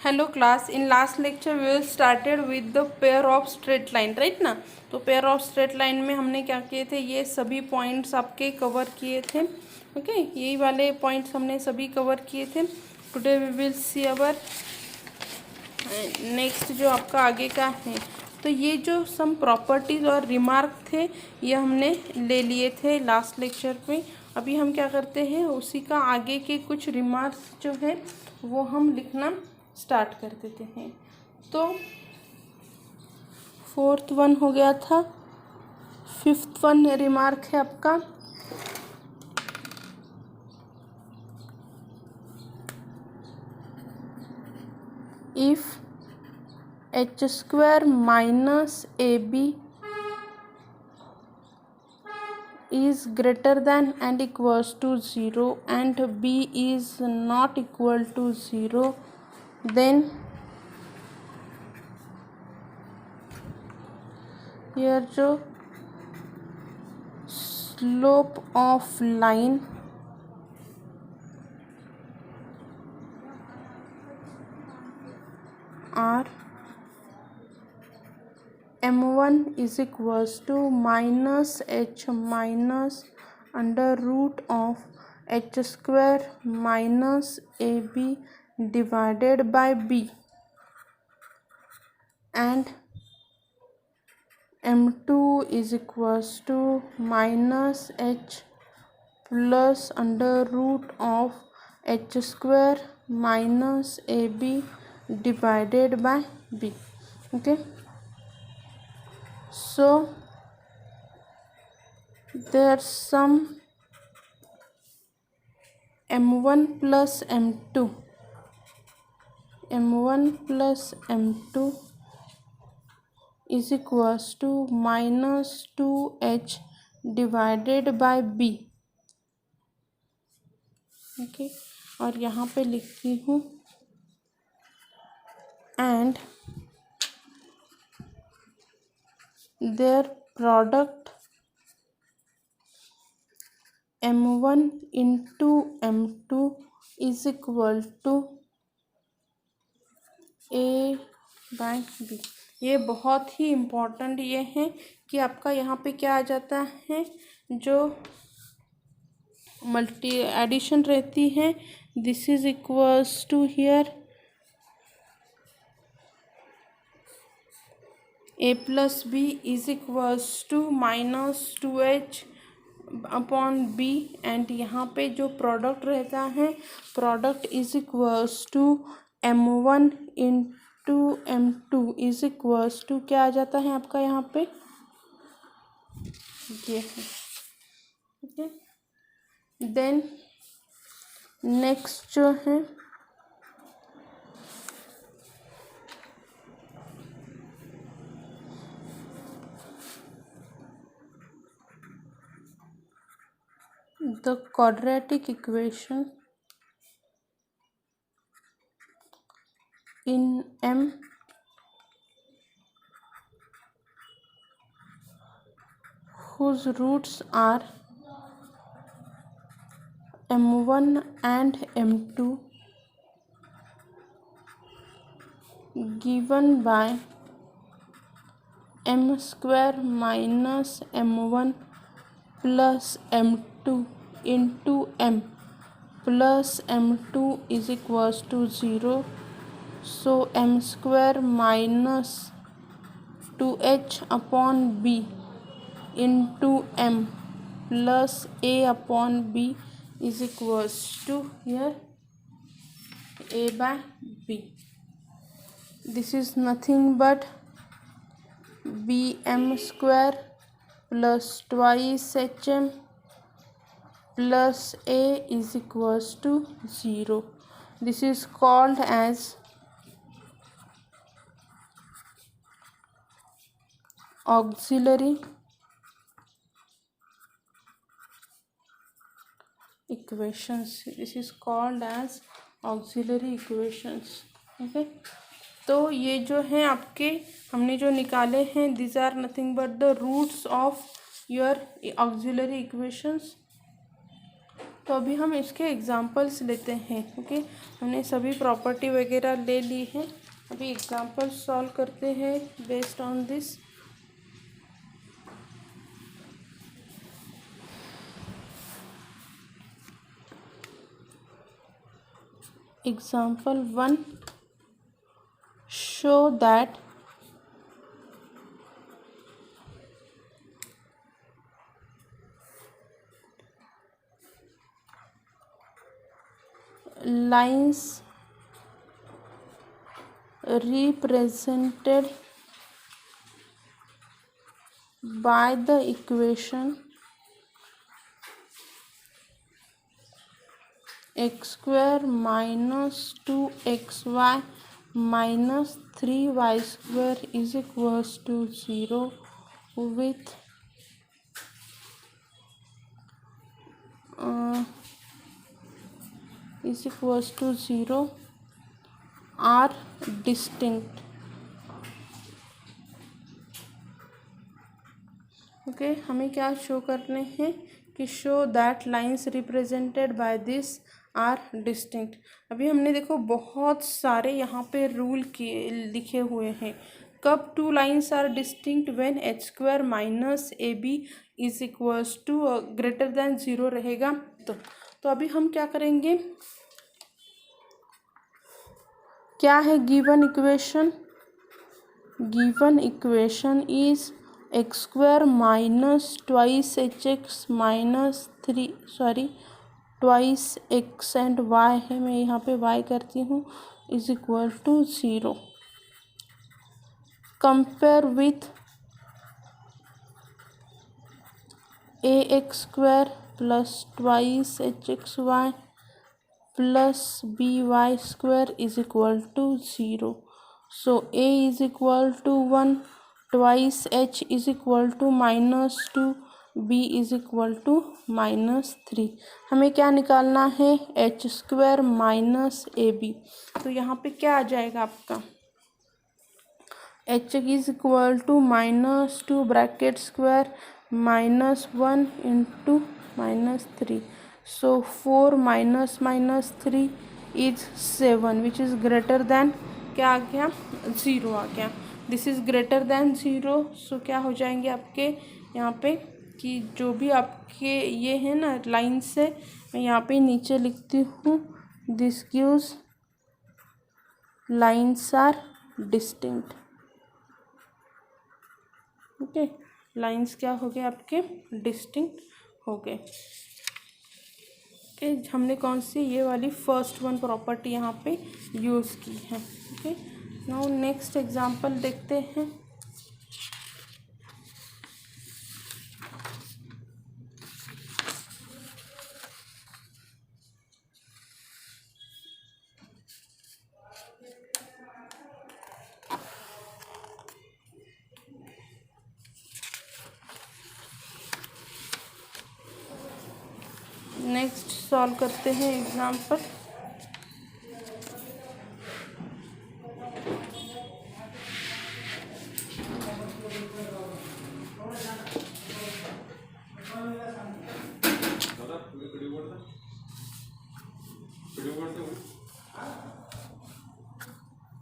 Hello class, in last lecture we will started with the pair of straight line, right ना। तो pair of straight line में हमने क्या किए थे, ये सभी पॉइंट्स आपके कवर किए थे। ओके, यही वाले पॉइंट्स हमने सभी कवर किए थे। Today we will see our next जो आपका आगे का है। तो ये जो सम प्रॉपर्टीज और रिमार्क थे ये हमने ले लिए थे लास्ट लेक्चर में। अभी हम क्या करते हैं, उसी का आगे के कुछ रिमार्क्स जो है वो हम लिखना स्टार्ट कर देते हैं। तो फोर्थ वन हो गया था, फिफ्थ वन रिमार्क है आपका, if h square minus a b is greater than and equals to 0 and b is not equal to 0, then here जो slope of line are m1 is equals to minus h minus under root of h square minus ab divided by b, and m2 is equals to minus h plus under root of h square minus ab divided by b. Okay, so there's some m1 plus m2 is equals to minus 2h divided by b. Okay, और यहाँ पे लिखती हूँ and their product m1 into m2 is equal to a by b. ये बहुत ही important ये है कि आपका यहाँ पे क्या आ जाता है, जो मल्टी एडिशन रहती है, this is equals to here a plus b is equals to minus 2h upon b, and यहाँ पे जो प्रोडक्ट रहता है, product is equals to m1 into m2 is equals to क्या आ जाता है आपका यहाँ पे, ये है। ओके, देन नेक्स्ट जो है the quadratic equation in M whose roots are m1 and m2 given by m square minus m1 plus m2 into m plus m2 is equals to 0. So m square minus 2h upon b into m plus a upon b is equals to here a by b. This is nothing but bm square plus twice hm plus a is equals to 0. This is called as auxiliary equations. This is called as auxiliary equations. Okay, तो ये जो हैं आपके हमने जो निकाले हैं, this are nothing but the roots of your auxiliary equations. तो अभी हम इसके एग्जांपल्स लेते हैं। ओके, हमने सभी प्रॉपर्टी वगैरह ले ली है, अभी एग्जांपल सॉल्व करते हैं based on this. Example 1, show that lines represented by the equation x square minus 2xy minus 3y square is equals to 0 with is equals to 0 are distinct। Okay, हमें क्या show करने हैं कि show that lines represented by this are distinct. अभी हमने देखो बहुत सारे यहाँ पे रूल किए लिखे हुए हैं। कब two lines are distinct? When h square minus a b is equals to greater than 0 रहेगा। तो अभी हम क्या करेंगे, क्या है given equation? Given equation is x square minus twice h x minus twice x and y है, मैं यहाँ पे वाई करती हूँ, is equal to 0। Compare with a x square plus twice h x y plus b y square is equal to 0। So a is equal to 1, twice h is equal to -2, b is equal to -3। हमें क्या निकालना है? H square minus a b. तो यहाँ पे क्या आ जाएगा आपका? h is equal to -2 bracket square -1 into -3। So 4 minus minus 3 is 7 which is greater than क्या आ गया? 0 आ गया। This is greater than 0। सो क्या हो जाएंगे आपके यहाँ पे कि जो भी आपके ये है ना लाइन से, मैं यहाँ पे नीचे लिखती हूँ, this gives lines are distinct. Okay, lines क्या हो गए आपके? डिस्टिंक्ट हो गए। ओके, हमने कौन सी ये वाली फर्स्ट वन प्रॉपर्टी यहाँ पे यूज़ की है। ओके, नाउ नेक्स्ट एग्जांपल देखते हैं। नेक्स्ट सॉल्व करते हैं एग्जांपल।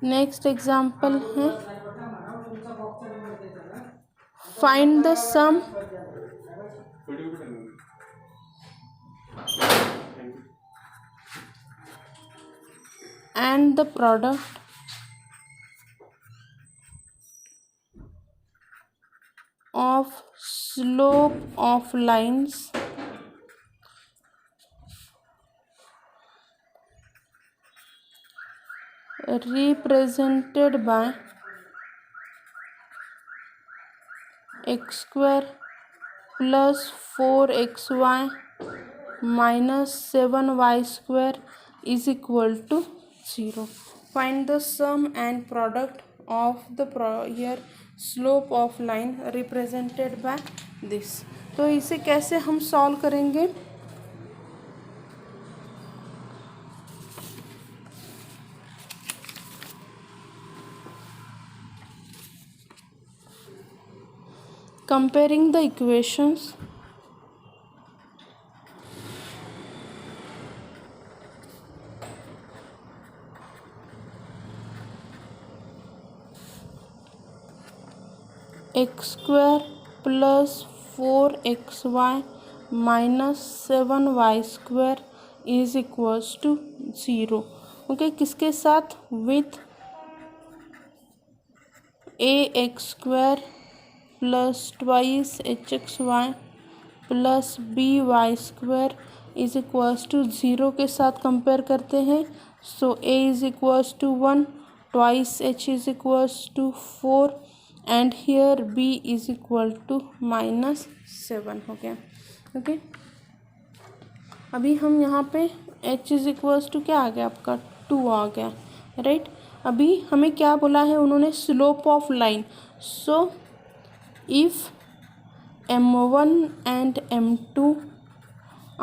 नेक्स्ट एग्जांपल है find the sum and the product of slope of lines represented by x square plus 4xy minus 7y square is equal to 0। Find the sum and product of the here slope of line represented by this। तो इसे कैसे हम solve करेंगे? Comparing the equations x square plus 4xy minus 7y square is equals to 0। Okay, किसके साथ? With ax square plus twice hxy plus by square is equals to 0 के साथ compare करते हैं। So a is equals to 1, twice h is equals to 4 and here b is equal to -7 हो गया। Okay, अभी हम यहाँ पे h इज इक्वल्स टू क्या आ गया आपका 2 आ गया, राइट। अभी हमें क्या बोला है उन्होंने? Slope of line. So if m1 and m2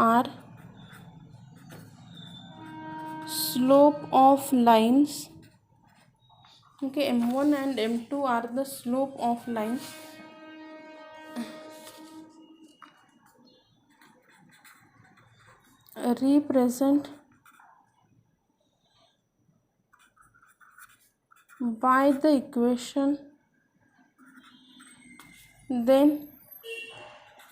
are slope of lines, okay, m1 and m2 are the slope of line, represent by the equation, then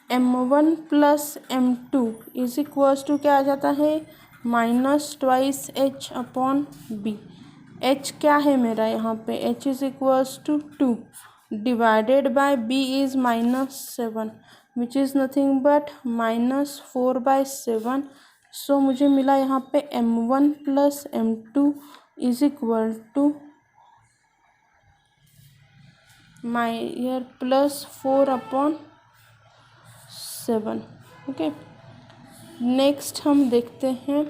m1 plus m2 is equals to क्या आ जाता है? Minus twice h upon b। h क्या है मेरा यहाँ पे? h is equals to 2 divided by b is -7 which is nothing but -4/7। So मुझे मिला यहाँ पे m1 plus m2 is equal to minus plus 4/7। Okay, next हम देखते हैं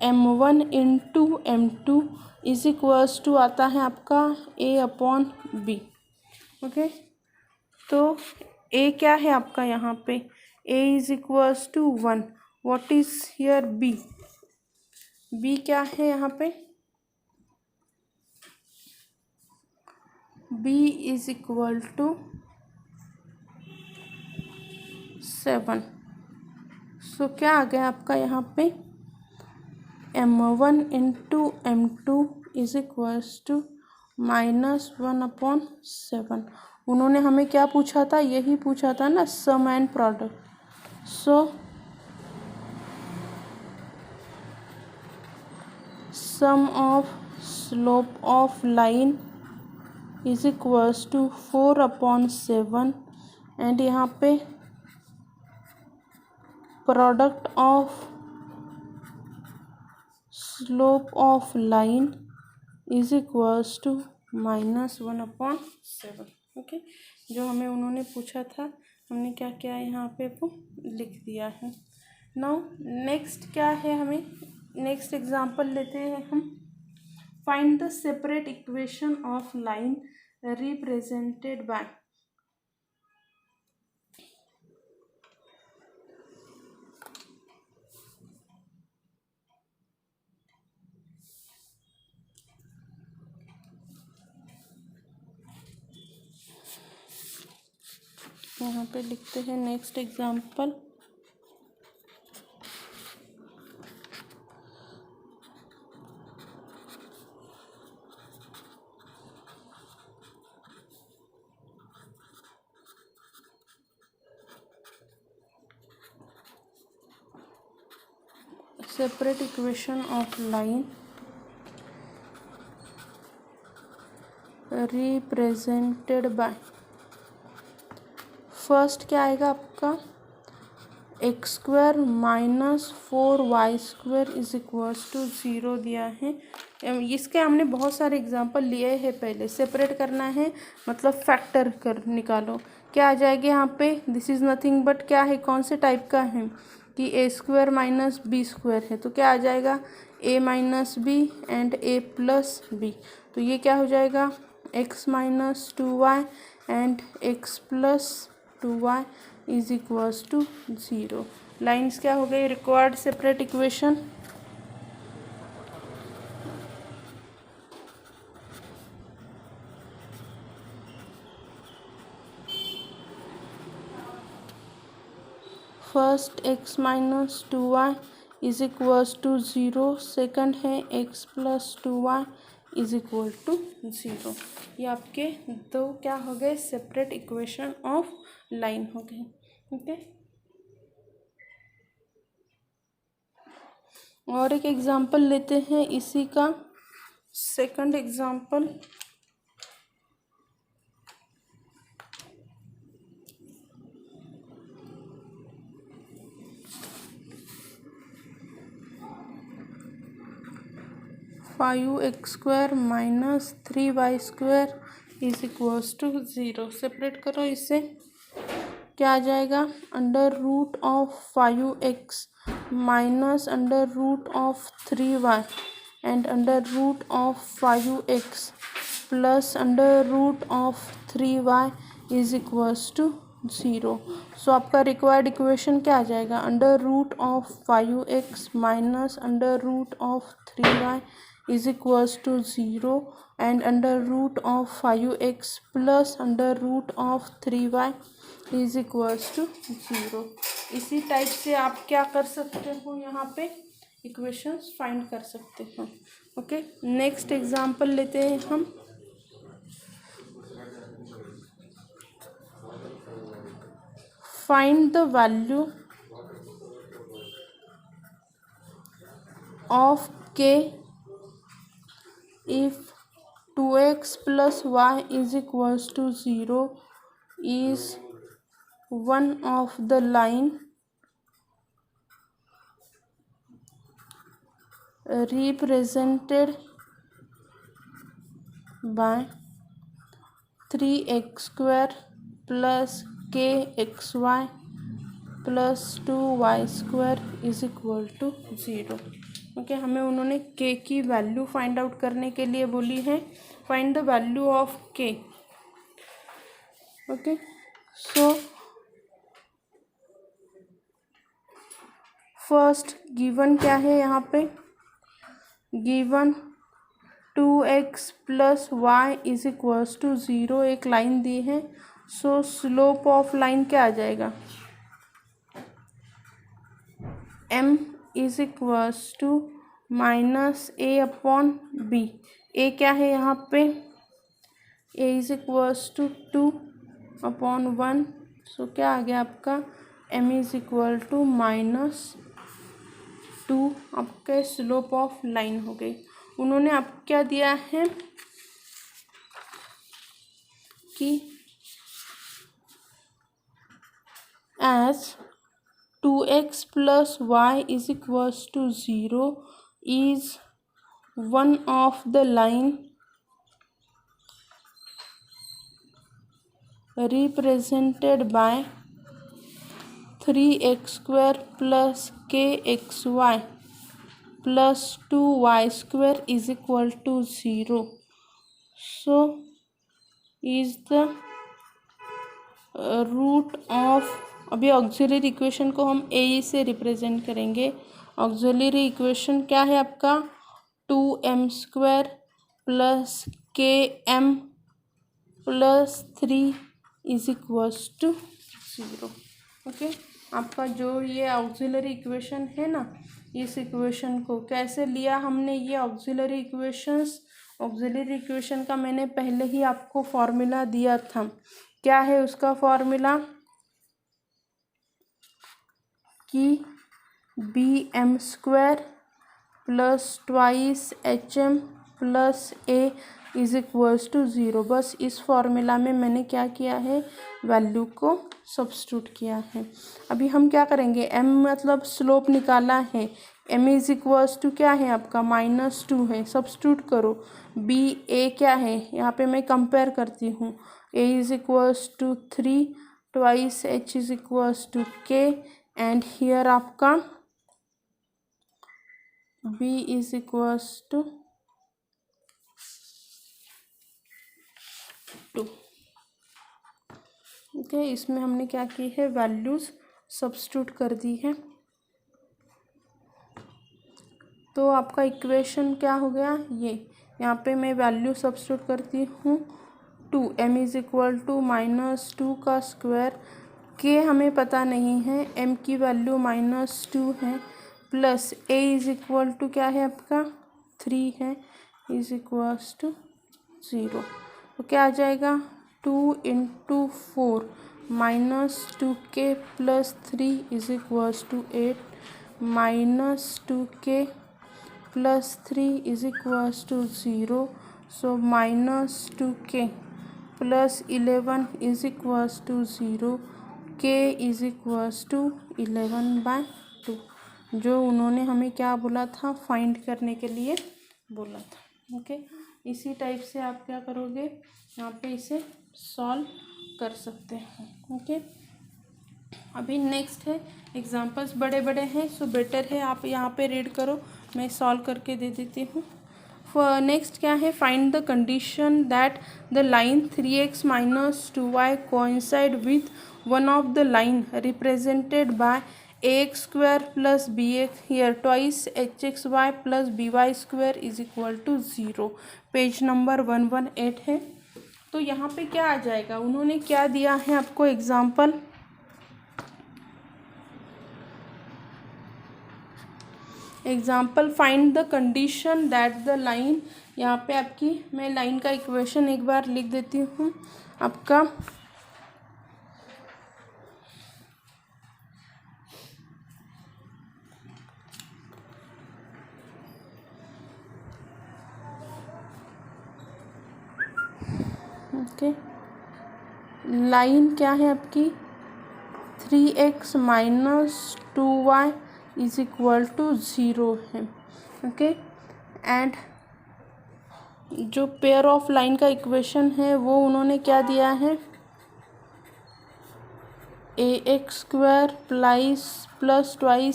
m1 into m2 is equals to आता है आपका a अपॉन b। ओके, तो a क्या है आपका यहाँ पे? a is equals to 1। What is here b? b क्या है यहाँ पे? b is equal to 7। So क्या आ गया आपका यहाँ पे? m1 into m2 is equals to -1/7। उन्होंने हमें क्या पूछा था? यही पूछा था ना, sum and product. So sum of slope of line is equals to 4/7 and यहाँ पे product of slope of line is equals to -1/7। Okay, जो हमें उन्होंने पूछा था हमने क्या किया यहाँ पे वो लिख दिया है। नाउ नेक्स्ट क्या है? हमें नेक्स्ट एग्जांपल लेते हैं हम। Find the separate equation of line represented by, यहाँ पे लिखते हैं next example. Separate equation of line represented by, first क्या आएगा आपका? X square minus 4y square is equals to 0 दिया है। इसके हमने बहुत सारे एग्जांपल लिए हैं पहले। सेपरेट करना है मतलब फैक्टर कर निकालो, क्या आ जाएगा यहाँ पे? दिस इज़ नथिंग बट क्या है? कौन से टाइप का है कि a square minus b square है, तो क्या आ जाएगा? a minus b and a plus b. तो ये क्या हो जाएगा? x minus 2y and x plus 2y is equals to 0। Lines क्या हो गई? Required separate equation. First x minus 2y is equals to 0, second है x plus 2y is equal to 0। ये आपके दो क्या हो गए, सेपरेट इक्वेशन ऑफ लाइन हो गए। ओके, और एक एग्जांपल लेते हैं इसी का, second example. Five x square minus 3y² is equals to 0। Separate करो इससे, क्या आ जाएगा, under root of 5x minus under root of 3y and under root of 5x plus under root of 3y is equals to 0। So आपका required equation क्या आ जाएगा, under root of 5x minus under root of 3y is equals to 0 and under root of 5x plus under root of 3y is equals to 0। इसी type से आप क्या कर सकते हो, यहाँ पे इक्वेशंस फाइंड कर सकते हो। ओके, नेक्स्ट एग्जांपल लेते हैं हम। Find the value of k if 2x plus y is equals to 0 is one of the line represented by 3x square plus kxy plus 2y² is equal to 0। Okay, हमें उन्होंने k की value find out करने के लिए बोली है, find the value of k। Okay, so first given क्या है यहाँ पे, given 2x plus y is equals to 0 एक लाइन दी है। सो स्लोप ऑफ लाइन क्या आ जाएगा, m is equals to minus a upon b। a क्या है यहाँ पे, a is equals to 2 upon 1। So क्या आ गया आपका, m इज इक्वल टू -2 आपके स्लोप ऑफ लाइन हो गई। उन्होंने आप क्या दिया है कि as 2x plus y is equals to 0 is one of the line represented by 3x² plus kxy plus 2y² is equal to 0. So is the root of, अभी ऑक्सिलरी इक्वेशन को हम ए से रिप्रेजेंट करेंगे। ऑक्सिलरी इक्वेशन क्या है आपका, 2m² plus km plus 3 is equals to 0। Okay, आपका जो ये ऑक्सिलरी इक्वेशन है ना, इस इक्वेशन को कैसे लिया हमने, ये ऑक्सिलरी इक्वेशंस, ऑक्सिलरी इक्वेशन का मैंने पहले ही आपको फॉर्मूला दिया था। क्या है उसका फॉर्मूला, कि bm² plus twice hm plus a is equals to 0। बस इस फॉर्मूला में मैंने क्या किया है, वैल्यू को सब्स्टिट्यूट किया है। अभी हम क्या करेंगे, m मतलब स्लोप निकाला है, m इज इक्वल्स टू क्या है आपका -2 है, सब्स्टिट्यूट करो। b a क्या है, यहाँ पे मैं कंपेयर करती हूँ, a is equals to 3 twice h is equals to k and here आपका b is equals to 2। Okay, इसमें हमने क्या की है, वैल्यूज सब्स्टिट्यूट कर दी है। तो आपका इक्वेशन क्या हो गया, ये यहाँ पे मैं वैल्यू सब्स्टिट्यूट करती हूँ, 2 m इज इक्वल टू -2 का स्क्वायर, k हमें पता नहीं है, m की वैल्यू -2 है, plus a is equal to क्या है आपका 3 है, इज इक्वल्स टू 0। तो क्या आ जाएगा 2 × 4 -2k + 3 is equals to 8 -2k + 3 is equals to 0। So -2k + 11 is equals to 0। k is equals to 11/2, जो उन्होंने हमें क्या बोला था फाइंड करने के लिए बोला था। ओके, इसी टाइप से आप क्या करोगे, यहाँ पे इसे सॉल्व कर सकते हैं। ओके, अभी नेक्स्ट है एग्जांपल्स बड़े बड़े हैं, सो बेटर है आप यहाँ पे रीड करो, मैं सॉल्व करके दे देती हूँ। नेक्स्ट क्या है, find the condition that the line 3x - 2y coincide with one of the line represented by ax² + bx here twice hxy + by² is equal to 0। Page number 118 है। तो यहाँ पे क्या आ जाएगा, उन्होंने क्या दिया है आपको example, find the condition that the line, यहाँ पे आपकी मैं लाइन का इक्वेशन एक बार लिख देती हूँ आपका। ओके, लाइन क्या है आपकी 3x - 2y is equal to 0 है। ओके, एंड जो पेयर ऑफ लाइन का इक्वेशन है वो उन्होंने क्या दिया है, ax² + twice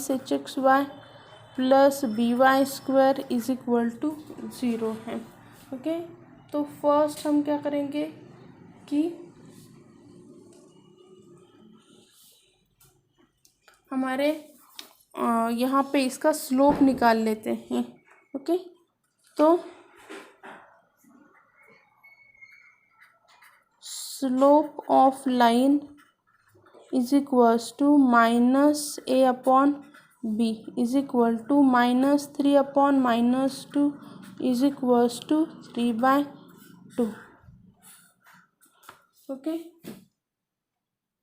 hxy + by² is equal to 0 है। ओके, तो फर्स्ट हम क्या करेंगे कि हमारे यहाँ पे इसका स्लोप निकाल लेते हैं। ओके, तो slope of line is equals to -a/b is equal to -3/-2 is equals to 3/2। Okay,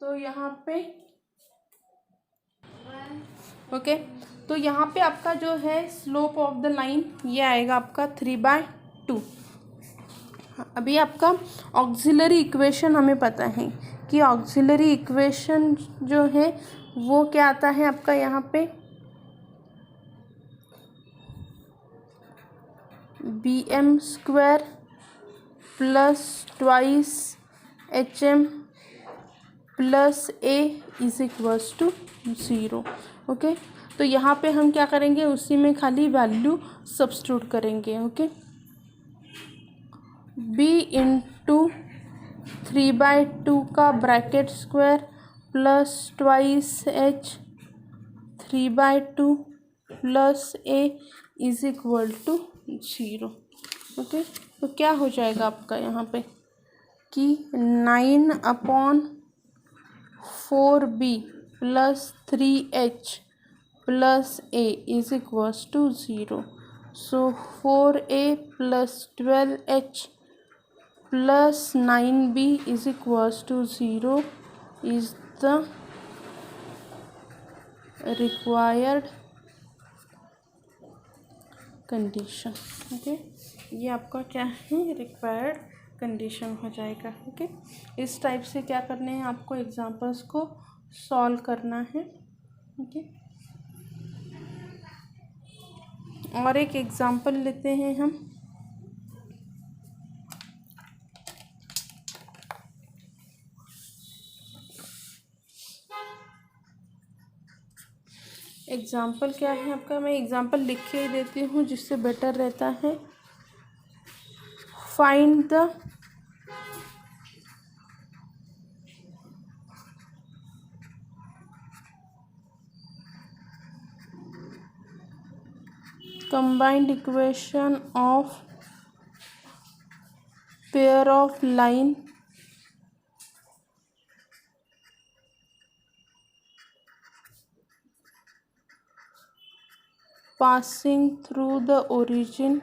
तो यहाँ पे तो यहाँ पे आपका जो है स्लोप ऑफ द लाइन ये आएगा आपका 3/2। अभी आपका ऑक्सिलरी इक्वेशन हमें पता है कि ऑक्सिलरी इक्वेशन जो है वो क्या आता है आपका यहाँ पे bm² + twice hm + a is equals to 0। Okay, तो यहाँ पे हम क्या करेंगे, उसी में खाली वैल्यू सब्स्टिट्यूट करेंगे। ओके, b × 3/2 का bracket square + twice h 3/2 + a is equal to 0। Okay, तो क्या हो जाएगा आपका यहाँ पे कि 9/4b + 3h + a is equals to 0। So 4a + 12h + 9b is equals to 0 is the required condition. Okay, ये आपका क्या है, रिक्वायर्ड कंडीशन हो जाएगा। ओके, इस टाइप से क्या करने हैं आपको, एग्जांपल्स को सॉल्व करना है। ओके, और एक एग्जांपल लेते हैं हम। एग्जाम्पल क्या है आपका, मैं एग्जाम्पल लिख के ही देती हूँ जिससे बेटर रहता है। Find the combined equation of pair of line passing through the origin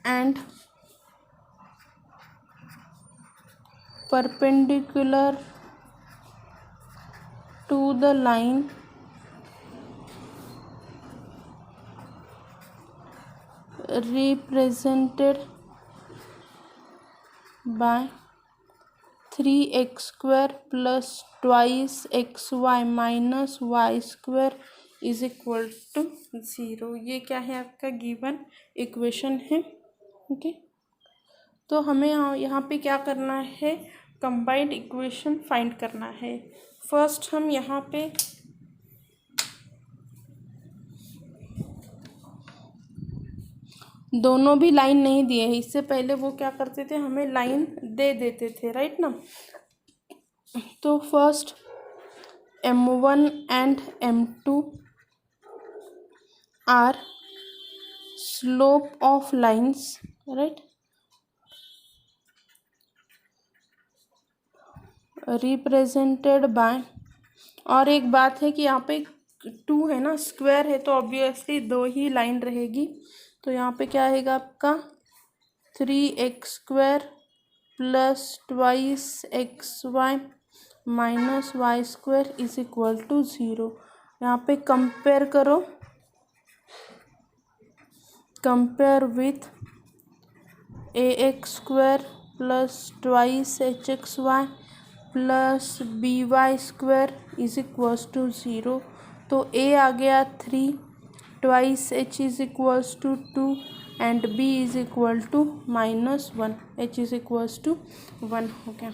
and perpendicular to the line represented by 3x square plus twice xy minus y square is equal to 0। ये क्या है आपका given equation है। Okay, तो हमें यहाँ पे क्या करना है, कंबाइंड इक्वेशन फाइंड करना है। फर्स्ट हम यहाँ पे दोनों भी लाइन नहीं दिए है, इससे पहले वो क्या करते थे, हमें लाइन दे देते थे, राइट ना। तो first m1 and m2 are slope of lines, right, represented by, और एक बात है कि यहाँ पे 2 है ना, स्क्वायर है तो ऑब्वियसली 2 ही लाइन रहेगी। तो यहाँ पे क्या आएगा आपका 3x square plus twice xy minus y square is equal to 0। यहाँ पे कंपेयर करो, compare with ax square plus twice hxy plus by square is equals to 0। तो a आ गया 3, twice h is equals to 2 and b is equal to -1, h is equals to 1 हो गया।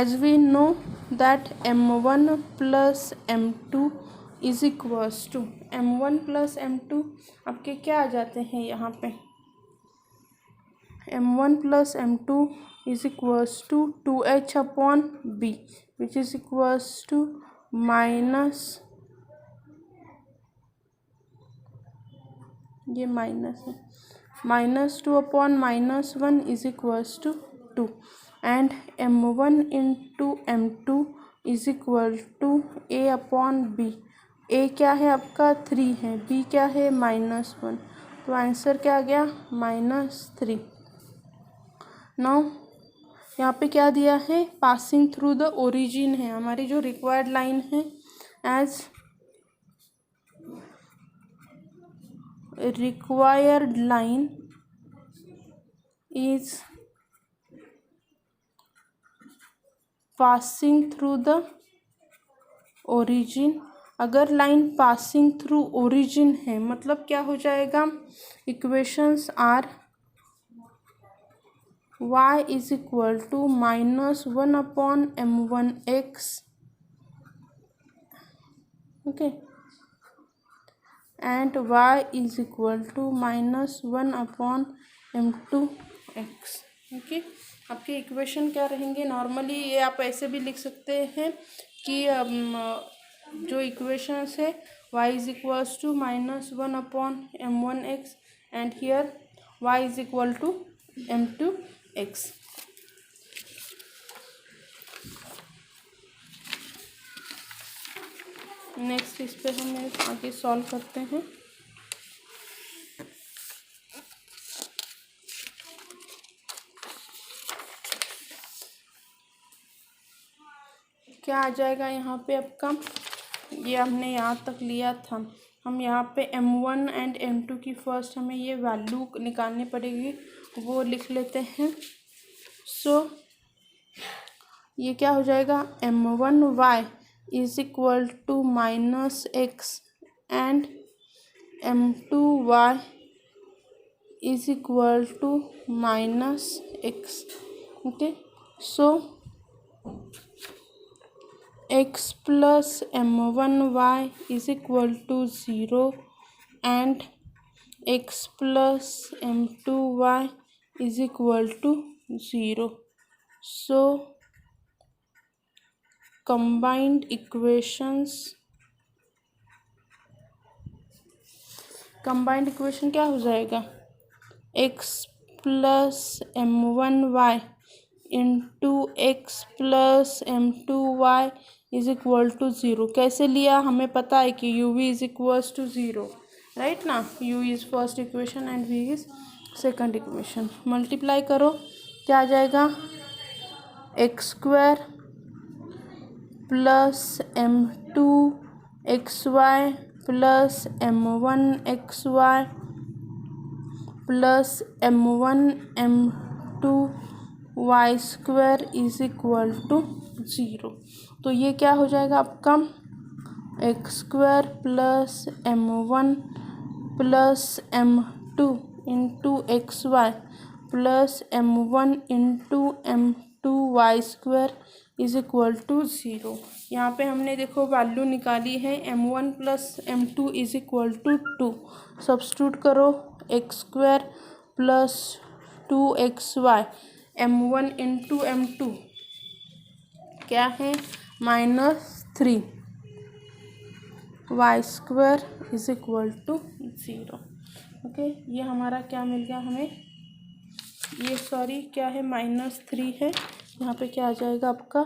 As we know that m1 plus m2 is equals to, m1 plus m2 आपके क्या आ जाते हैं यहाँ पे, m1 plus m2 is equals to 2h upon b which is equals to minus, ये minus है, -2 upon -1 is equals to 2 and m1 into m2 is equal to a upon b। a क्या है आपका 3 है, b क्या है -1, तो answer क्या आ गया -3। नाउ यहाँ पे क्या दिया है, पासिंग थ्रू द ओरिजिन है, हमारी जो रिक्वायर्ड लाइन है, as required line is passing through the origin. अगर लाइन पासिंग थ्रू ओरिजिन है मतलब क्या हो जाएगा, equations are y is equal to -1 upon m1x, okay, and y is equal to -1 upon m2x, okay। आपके equation क्या रहेंगे, नॉर्मली ये आप ऐसे भी लिख सकते हैं कि जो इक्वेशंस है y is equals to -1 upon m1x and here y is equal to m2x। Next इस पे हम आगे सॉल्व करते हैं। क्या आ जाएगा यहाँ पे आपका, ये हमने यहाँ तक लिया था, हम यहाँ पे m1 एंड m2 की फर्स्ट हमें ये वैल्यू निकालनी पड़ेगी, वो लिख लेते हैं। सो ये क्या हो जाएगा, m1y is equal to -x and m2y is equal to -x, okay. So x plus m1y is equal to 0 and x plus m2y is equal to 0। सो combined इक्वेशन क्या हो जाएगा, x plus m1y into x plus m2y is equal to 0। कैसे लिया, हमें पता है कि u v is equals to 0, right ना। u is first equation and v is second equation. Multiply करो, क्या आ जाएगा, x square plus m2xy plus m1xy plus m1m2 square is equal to 0। तो ये क्या हो जाएगा आपका, x square plus m1 plus m2 into xy plus m1 into m2 square is equal to 0। यहाँ पे हमने देखो वैल्यू निकाली है m1 plus m2 is equal to 2। Substitute करो, x square plus 2xy m1 into m2 क्या है, -3 y square is equal to 0। Okay, ये हमारा क्या मिल गया हमें, ये सॉरी क्या है, -3 है, यहाँ पे क्या आ जाएगा आपका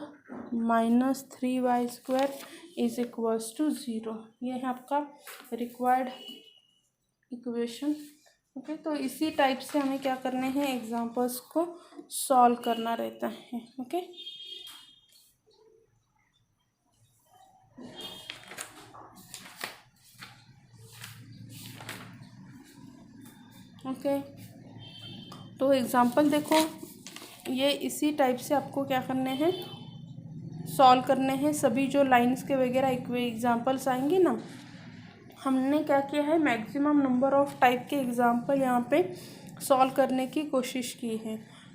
-3y square is equals to 0। ये है आपका रिक्वायर्ड इक्वेशन। ओके, तो इसी टाइप से हमें क्या करने हैं, एग्जांपल्स को सॉल्व करना रहता है। ओके, ओके, तो एग्जांपल देखो, ये इसी टाइप से आपको क्या करने हैं, सॉल्व करने हैं। सभी जो लाइंस के वगैरह एग्जांपल्स आएंगे ना, हमने क्या किया है, मैक्सिमम नंबर ऑफ टाइप के एग्जांपल यहाँ पे सॉल्व करने की कोशिश की है।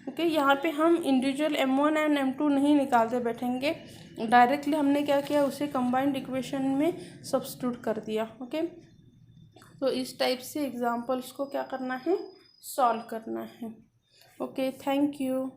ओके, यहाँ पे हम इंडिविजुअल m1 एंड m2 नहीं निकालते बैठेंगे, डायरेक्टली हमने क्या किया, उसे कंबाइंड इक्वेशन में सब्स्टिट्यूट कर दिया। ओके, तो इस टाइप से एग्जांपल्स को क्या करना है, सॉल्व करना है। Okay, thank you.